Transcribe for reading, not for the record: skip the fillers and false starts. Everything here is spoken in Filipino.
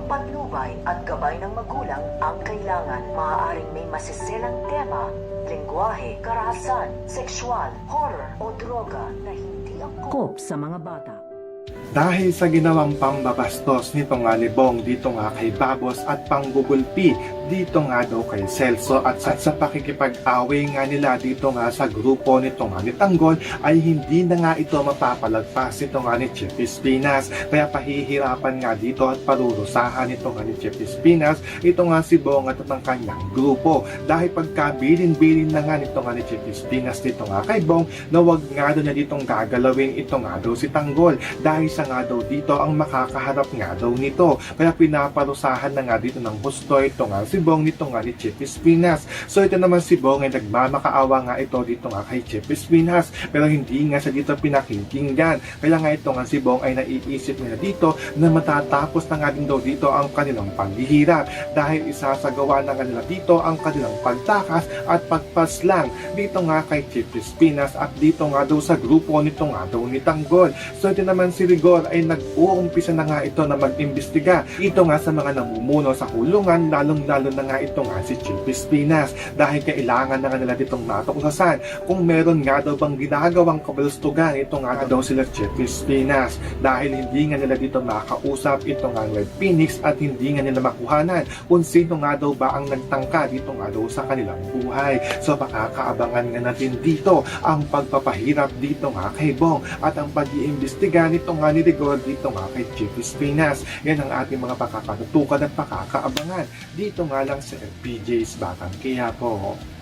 patnubay at gabay ng magulang ang kailangan. Maaaring may masiselang tema, lengguwahe, karahasan, sexual, horror o droga na hindi angkop sa mga bata. Dahil sa ginawang pambabastos nito nga ni Bong dito nga kay Babos at panggugulpi dito nga daw kay Celso at sa pakikipag-away nga nila dito nga sa grupo nito nga ni Tanggol ay hindi na nga ito mapapalagpas nito nga ni Chief Espinas. Kaya pahihirapan nga dito at parurusahan nito nga ni Chief Espinas ito nga si Bong at ang kanyang grupo. Dahil pagkabilin-bilin na nga nito nga ni Chief Espinas dito nga kay Bong na wag nga daw na ditong gagalawin ito nga daw si Tanggol dahil sa nga daw dito ang makakaharap nga daw nito. Kaya pinaparusahan na nga dito ng gusto ito nga si Bong nito nga ni Chief Espinas. So ito naman si Bong ay nagmamakaawa nga ito dito nga kay Chief Espinas pero hindi nga siya dito pinakinggan. Kaya nga ito nga si Bong ay naiisip nila dito na matatapos na nga din daw dito ang kanilang paghihirap dahil isasagawa na nga nila dito ang kanilang pagtakas at pagpaslang dito nga kay Chief Espinas at dito nga daw sa grupo nito nga daw ni Tanggol. So ito naman si Rigor ay nag-uumpisa na nga ito na mag-imbestiga ito nga sa mga namumuno sa kulungan lalong-lalo na nga ito nga si Chief Espinas dahil kailangan na nga nila ditong natuklasan kung meron nga daw bang ginagawang kabalustugan ito nga daw sila Chief Espinas dahil hindi nga nila dito makausap ito nga Red Phoenix at hindi nga nila makuhanan kung sino nga daw ba ang nagtangka dito nga daw sa kanilang buhay. So makakaabangan nga natin dito ang pagpapahirap dito nga kay Bong at ang pag-iimbestiga nito nga ni Rigor dito nga kay Chief Espinas. Yan ang ating mga pakakatutukan at pakakaabangan dito nga lang sa FPJ's Batang Quiapo.